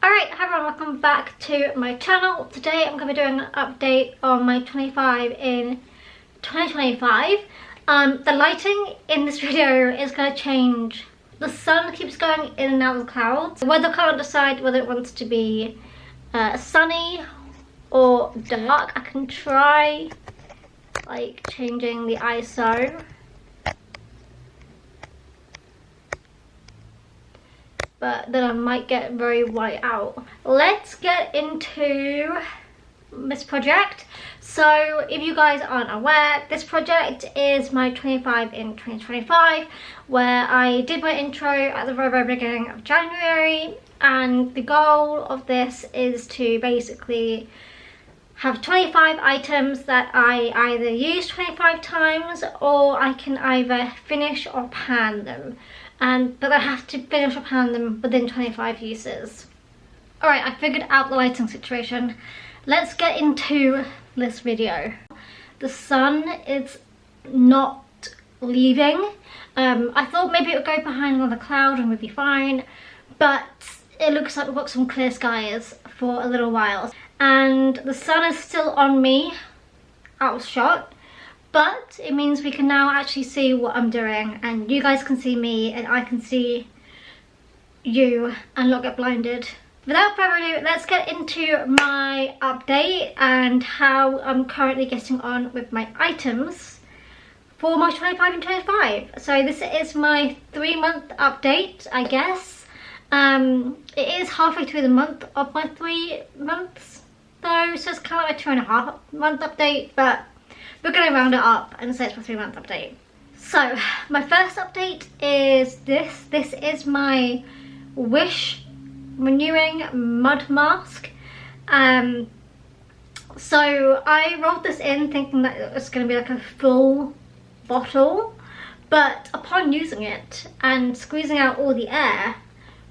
Alright, hi everyone, welcome back to my channel. Today I'm going to be doing an update on my 25 in 2025. The lighting in this video is going to change. The sun keeps going in and out of the clouds. The weather can't decide whether it wants to be sunny or dark. I can try like changing the ISO. But then I might get very white out. Let's get into this project. So if you guys aren't aware, this project is my 25 in 2025, where I did my intro at the very beginning of January, and the goal of this is to basically have 25 items that I either use 25 times or I can either finish or pan them. But I have to finish or pan them within 25 uses. Alright, I figured out the lighting situation. Let's get into this video. The sun is not leaving. I thought maybe it would go behind another cloud and we'd be fine, but it looks like we've got some clear skies for a little while. And the sun is still on me, out of shot. But it means we can now actually see what I'm doing, and you guys can see me and I can see you and not get blinded. Without further ado, let's get into my update and how I'm currently getting on with my items for my 25 and 25. So this is my 3-month update, I guess. It is halfway through the month of my 3 months though, so it's kind of like a 2.5 month update, but we're going to round it up and say it's my 3-month update. So my first update is this. This is my Wish Renewing Mud Mask. So I rolled this in thinking that it was going to be like a full bottle, but upon using it and squeezing out all the air,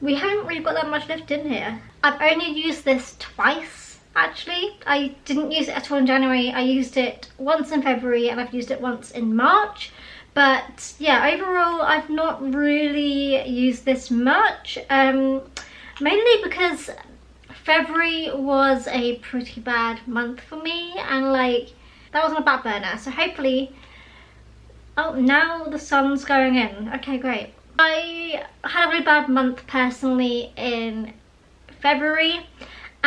we haven't really got that much left in here. I've only used this twice. Actually, I didn't use it at all in January. I used it once in February and I've used it once in March. But yeah, overall, I've not really used this much. Mainly because February was a pretty bad month for me, and like, that wasn't a back burner. So hopefully, oh, now the sun's going in. Okay, great. I had a really bad month personally in February.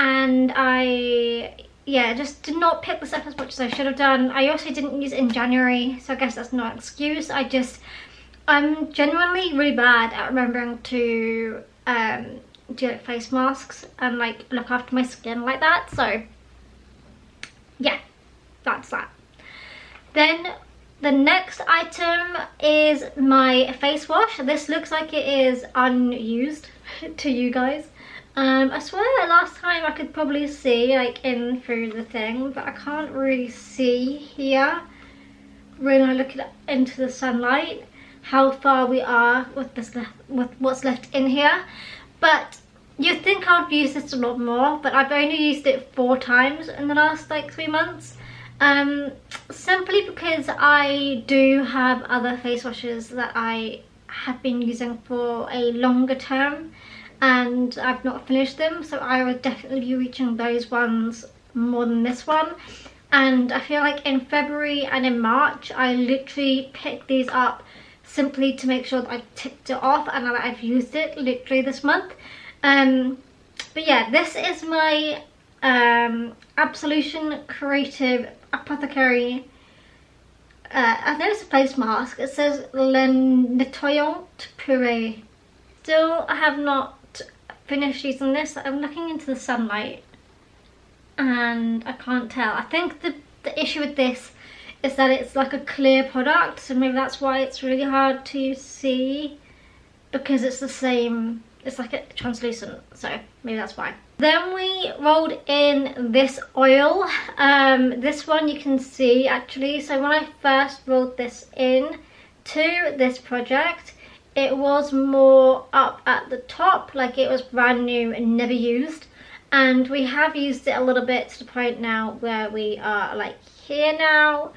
And I just did not pick this up as much as I should have done. I also didn't use it in January, so I guess that's not an excuse. I'm genuinely really bad at remembering to do like face masks and like look after my skin like that. So yeah, that's that. Then the next item is my face wash. This looks like it is unused to you guys. I swear last time I could probably see like in through the thing, but I can't really see here when I look into the sunlight how far we are with this with what's left in here. But you'd think I'd use this a lot more, but I've only used it 4 times in the last like 3 months. Simply because I do have other face washes that I have been using for a longer term, and I've not finished them, so I would definitely be reaching those ones more than this one. And I feel like in February and in March I literally picked these up simply to make sure that I ticked it off and that I've used it literally this month. But yeah, this is my Absolution Creative Apothecary I know it's a face mask. It says Le Nettoyant Puree. Still, I have not finished using this. I'm looking into the sunlight and I can't tell. I think the issue with this is that it's like a clear product, so maybe that's why it's really hard to see, because it's the same, it's like a translucent, so maybe that's why. Then we rolled in this oil. This one you can see actually. So when I first rolled this in to this project, it was more up at the top, like it was brand new and never used. And we have used it a little bit to the point now where we are like here now.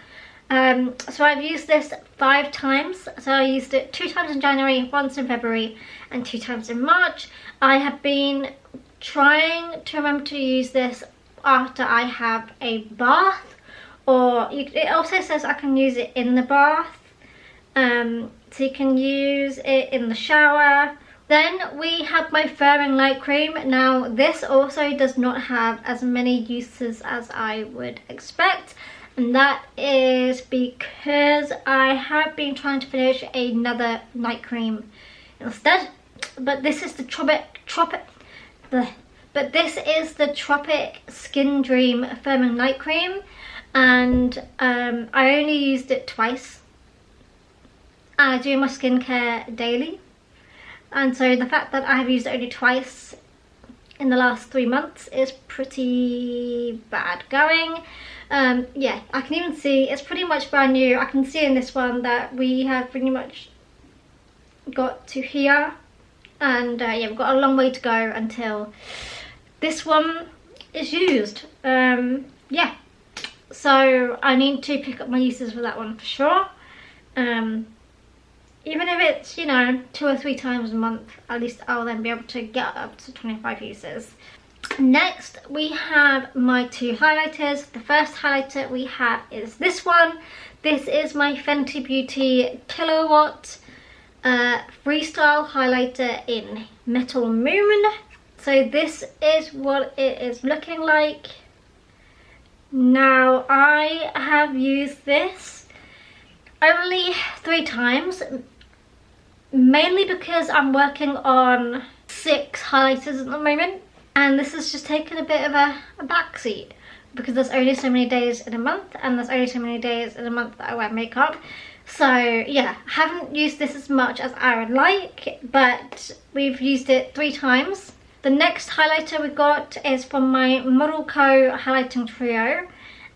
So I've used this 5 times. So I used it 2 times in January, once in February, and 2 times in March. I have been trying to remember to use this after I have a bath, or it also says I can use it in the bath, so you can use it in the shower. Then we have my firming light cream. Now this also does not have as many uses as I would expect, and that is because I have been trying to finish another night cream instead. But this is the Tropic Skin Dream Firming Night Cream, and I only used it twice. I do my skincare daily, and so the fact that I have used it only twice in the last 3 months is pretty bad going. Yeah, I can even see it's pretty much brand new. I can see in this one that we have pretty much got to here, and yeah, we've got a long way to go until this one is used. Yeah, so I need to pick up my uses for that one for sure. Even if it's, you know, 2 or 3 times a month, at least I'll then be able to get up to 25 uses. Next, we have my 2 highlighters. The first highlighter we have is this one. This is my Fenty Beauty Kilowatt Freestyle Highlighter in Metal Moon. So this is what it is looking like. Now, I have used this only 3 times, mainly because I'm working on 6 highlighters at the moment, and this has just taken a bit of a backseat because there's only so many days in a month, and there's only so many days in a month that I wear makeup. So yeah, haven't used this as much as I would like, but we've used it 3 times. The next highlighter we got is from my Model Co highlighting trio,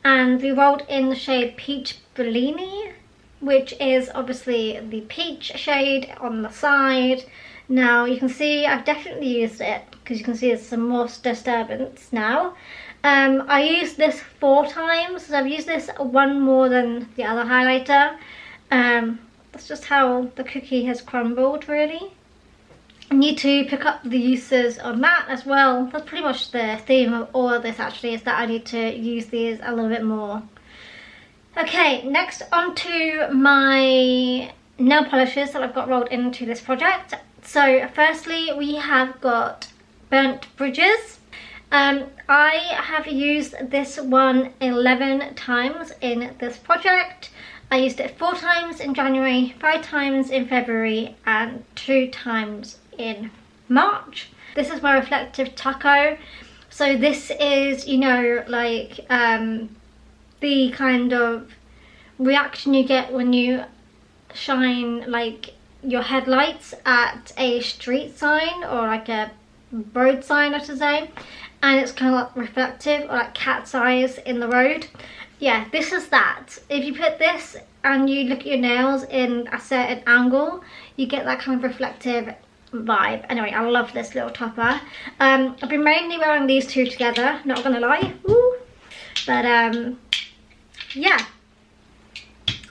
and we rolled in the shade Peach Bellini, which is obviously the peach shade on the side. Now you can see I've definitely used it because you can see there's some more disturbance now. I used this 4 times, so I've used this 1 more than the other highlighter. That's just how the cookie has crumbled, really. I need to pick up the uses on that as well. That's pretty much the theme of all of this actually, is that I need to use these a little bit more. Okay, next on to my nail polishes that I've got rolled into this project. So firstly, we have got Burnt Bridges. I have used this one 11 times in this project. I used it 4 times in January, 5 times in February, and 2 times in March. This is my reflective taco. So this is, you know, like the kind of reaction you get when you shine like your headlights at a street sign or like a road sign, I should say, and it's kind of like reflective, or like cat's eyes in the road. Yeah, this is that. If you put this and you look at your nails in a certain angle, you get that kind of reflective vibe. Anyway, I love this little topper. I've been mainly wearing these 2 together, not gonna lie. Woo. But yeah.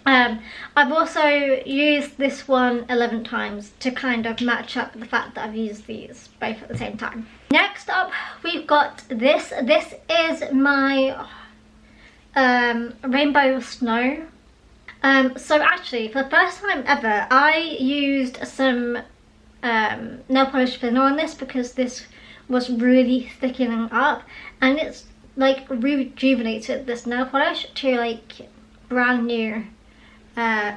I've also used this one 11 times to kind of match up the fact that I've used these both at the same time. Next up, we've got this. This is my Rainbow Snow. So actually, for the first time ever, I used some nail polish thinner on this because this was really thickening up, and it's like rejuvenated this nail polish to like brand new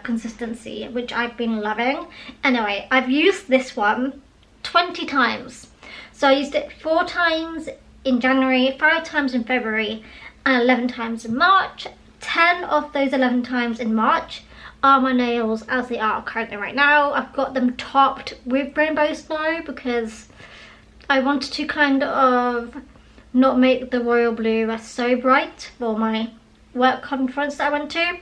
consistency, which I've been loving. Anyway, I've used this one 20 times. So I used it 4 times in January, 5 times in February, and 11 times in March. 10 of those 11 times in March are my nails as they are currently right now. I've got them topped with Rainbow Snow because I wanted to kind of not make the royal blue so bright for my work conference that I went to.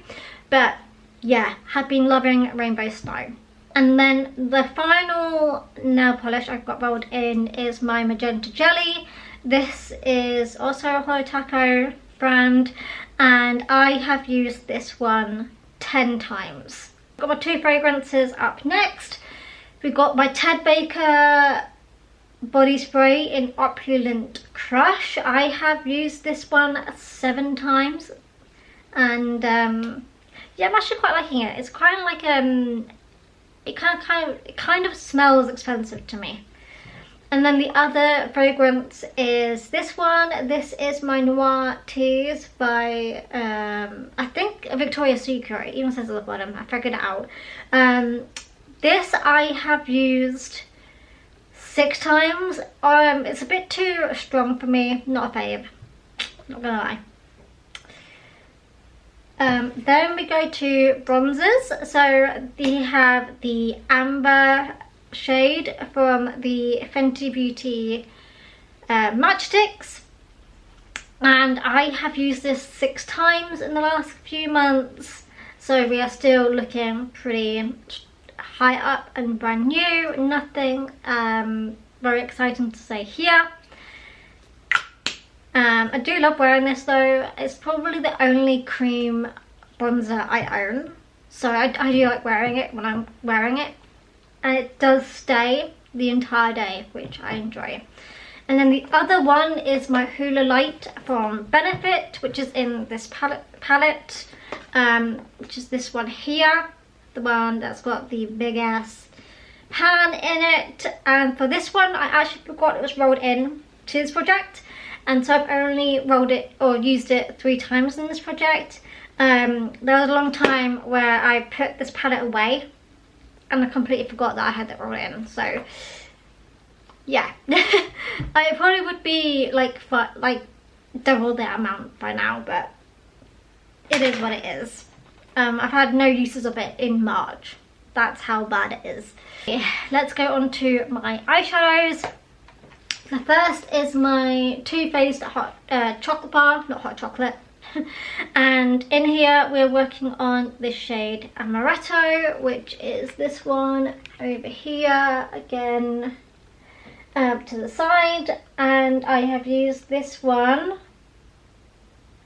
But yeah, have been loving Rainbow Snow. And then the final nail polish I've got rolled in is my Magenta Jelly. This is also a Hollow Taco brand, and I have used this one 10 times. Got my 2 fragrances up next. We've got my Ted Baker body spray in Opulent Crush. I have used this one 7 times, and yeah, I'm actually quite liking it. It's kind of like it kind of smells expensive to me. And then the other fragrance is this one. This is my Noir Tears by I think Victoria's Secret. It even says at the bottom. I figured it out. This I have used 6 times. It's a bit too strong for me. Not a fave. Not gonna lie. Then we go to bronzers. So we have the Amber shade from the Fenty Beauty Matchsticks, and I have used this 6 times in the last few months, so we are still looking pretty high up and brand new. Nothing very exciting to say here. I do love wearing this though. It's probably the only cream bronzer I own, so I do like wearing it when I'm wearing it. And it does stay the entire day, which I enjoy. And then the other one is my Hula Light from Benefit, which is in this palette, which is this one here, the one that's got the big ass pan in it. And for this one, I actually forgot it was rolled in to this project, and so I've only rolled it or used it 3 times in this project. There was a long time where I put this palette away, and I completely forgot that I had it rolled in. So yeah, I probably would be like double that amount by now, but it is what it is. I've had no uses of it in March. That's how bad it is. Let's go on to my eyeshadows. The first is my Too Faced hot chocolate bar, not hot chocolate. And in here we're working on the shade Amaretto, which is this one over here, again to the side. And I have used this one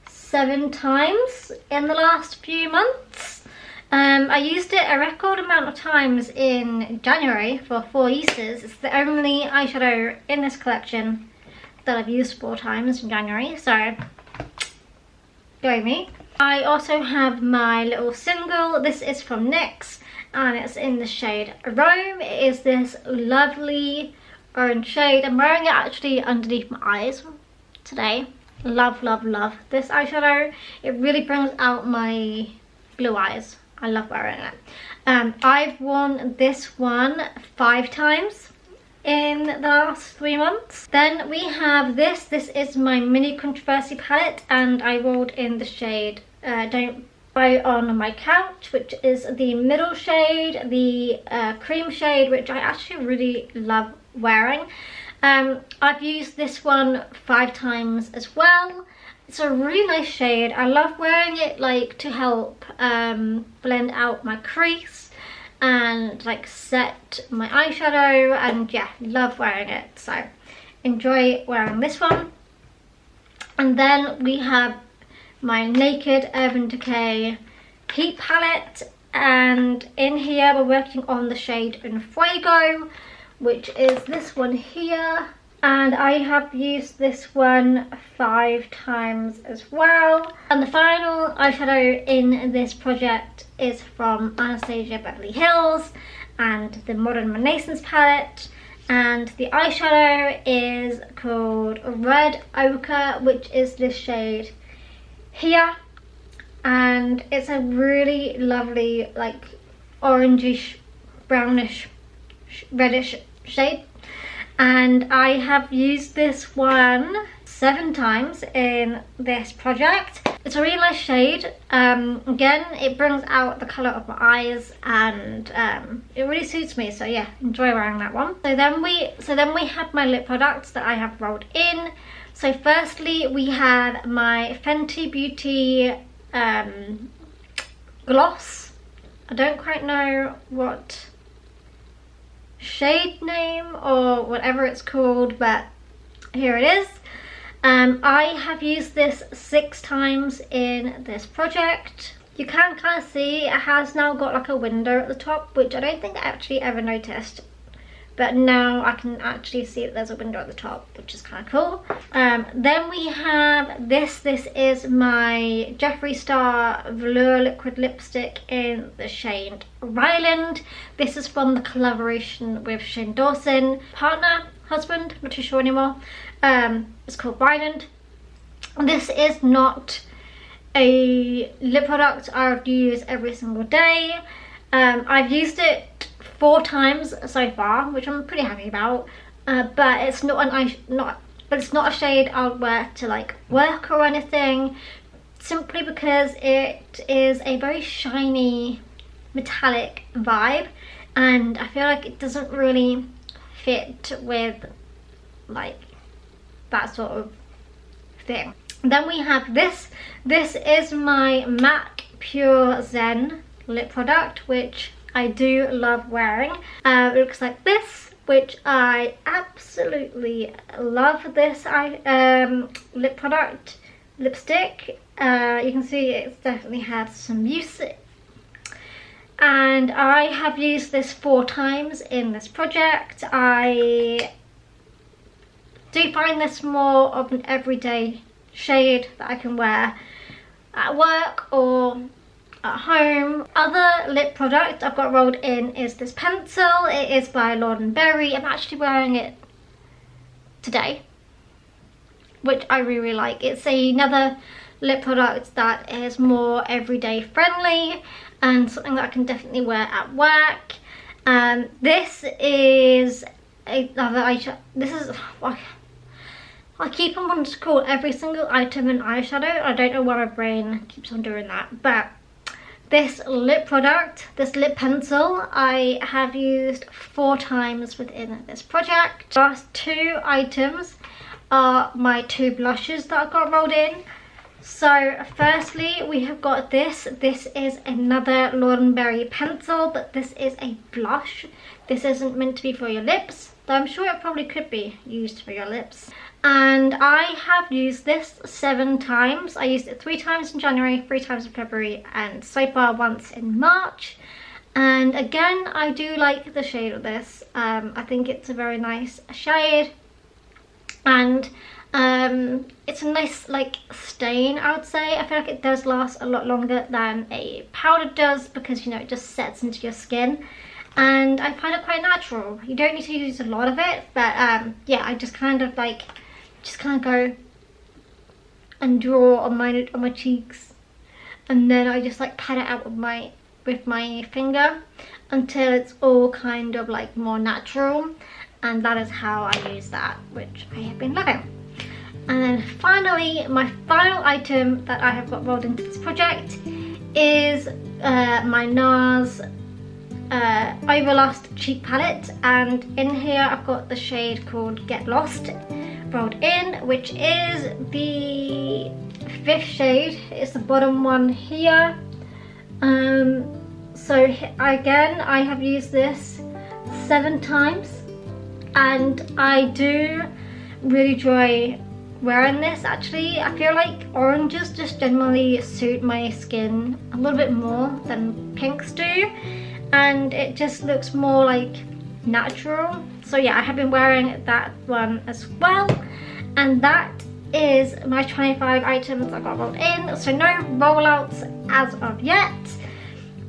7 times in the last few months. I used it a record amount of times in January for 4 uses. It's the only eyeshadow in this collection that I've used 4 times in January, so go me. I also have my little single. This is from NYX, and it's in the shade Rome. It is this lovely orange shade. I'm wearing it actually underneath my eyes today. Love, love, love this eyeshadow. It really brings out my blue eyes. I love wearing it. I've worn this one 5 times in the last 3 months. Then we have this. This is my Mini Controversy palette, and I rolled in the shade Don't Buy On My Couch, which is the middle shade, the cream shade, which I actually really love wearing. I've used this one 5 times as well. It's a really nice shade. I love wearing it like to help blend out my crease and like set my eyeshadow, and yeah, love wearing it, so enjoy wearing this one. And then we have my Naked Urban Decay Heat palette, and in here we're working on the shade Un Fuego, which is this one here, and I have used this one 5 times as well. And the final eyeshadow in this project is from Anastasia Beverly Hills and the Modern Renaissance palette, and the eyeshadow is called Red Ochre, which is this shade here, and it's a really lovely like orangish, brownish, reddish shade. And I have used this one 7 times in this project. It's a really nice shade. Again, it brings out the colour of my eyes, and it really suits me, so yeah, enjoy wearing that one. So then we have my lip products that I have rolled in. So firstly we have my Fenty Beauty gloss. I don't quite know what shade name or whatever it's called, but here it is. I have used this 6 times in this project. You can kind of see it has now got like a window at the top, which I don't think I actually ever noticed but now I can actually see that there's a window at the top, which is kind of cool. Then we have this is my Jeffree Star Velour liquid lipstick in the shade Ryland. This is from the collaboration with Shane Dawson, partner, husband, not too sure anymore. It's called Ryland. This is not a lip product I would use every single day. I've used it 4 times so far, which I'm pretty happy about. But it's not it's not a shade I'll wear to like work or anything, simply because it is a very shiny metallic vibe, and I feel like it doesn't really fit with like that sort of thing. Then we have this is my MAC Pure Zen lip product, which I do love wearing. It looks like this, which I absolutely love. This lip product, lipstick. You can see it's definitely had some use, and I have used this 4 times in this project. I do find this more of an everyday shade that I can wear at work or at home. Other lip product I've got rolled in is this pencil. It is by Lord & Berry. I'm actually wearing it today, which I really like. It's another lip product that is more everyday friendly and something that I can definitely wear at work. This is another eyeshadow. This is, I keep on wanting to call every single item an eyeshadow. I don't know why my brain keeps on doing that, but this lip product, this lip pencil, I have used 4 times within this project. The last 2 items are my 2 blushes that I got rolled in. So firstly, we have got this. This is another Lord & Berry pencil, but this is a blush. This isn't meant to be for your lips, though I'm sure it probably could be used for your lips. And I have used this 7 times. I used it 3 times in January, 3 times in February, and so far once in March. And again, I do like the shade of this. I think it's a very nice shade, and it's a nice like stain, I would say. I feel like it does last a lot longer than a powder does, because you know, it just sets into your skin, and I find it quite natural. You don't need to use a lot of it, but yeah, I just kind of go and draw on my cheeks, and then I just like pat it out with my finger until it's all kind of like more natural, and that is how I use that, which I have been loving. And then finally, my final item that I have got rolled into this project is my NARS Overlast cheek palette, and in here I've got the shade called Get Lost rolled in, which is the 5th shade. It's the bottom one here. So again, I have used this 7 times, and I do really enjoy wearing this. Actually, I feel like oranges just generally suit my skin a little bit more than pinks do, and it just looks more like natural. So yeah, I have been wearing that one as well, and that is my 25 items I got rolled in. So no rollouts as of yet,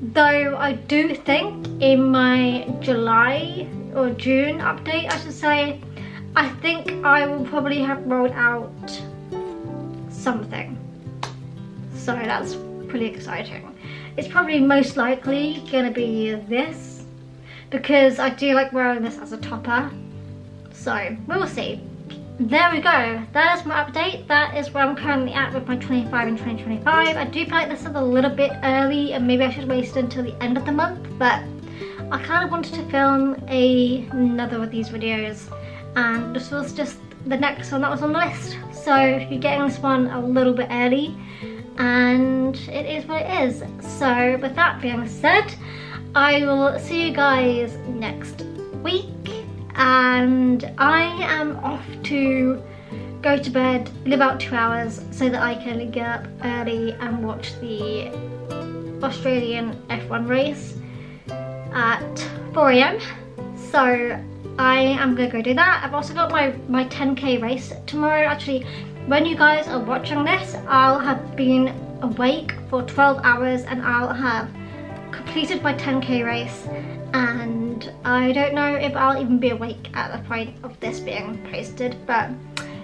though I do think in my July or June update, I should say, I think I will probably have rolled out something. So that's pretty exciting. It's probably most likely gonna be this, because I do like wearing this as a topper. So we'll see. There we go. That is my update. That is where I'm currently at with my 25 in 2025. I do feel like this is a little bit early, and maybe I should wait until the end of the month, but I kind of wanted to film another of these videos, and this was just the next one that was on the list. So you're getting this one a little bit early, and it is what it is. So with that being said, I will see you guys next week, and I am off to go to bed in about 2 hours so that I can get up early and watch the Australian F1 race at 4 AM. So I am gonna go do that. I've also got my 10k race tomorrow. Actually, when you guys are watching this, I'll have been awake for 12 hours and I'll have completed my 10k race, and I don't know if I'll even be awake at the point of this being posted, but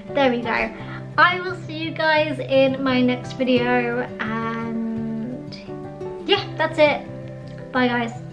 there we go. I will see you guys in my next video, and yeah, that's it. Bye guys.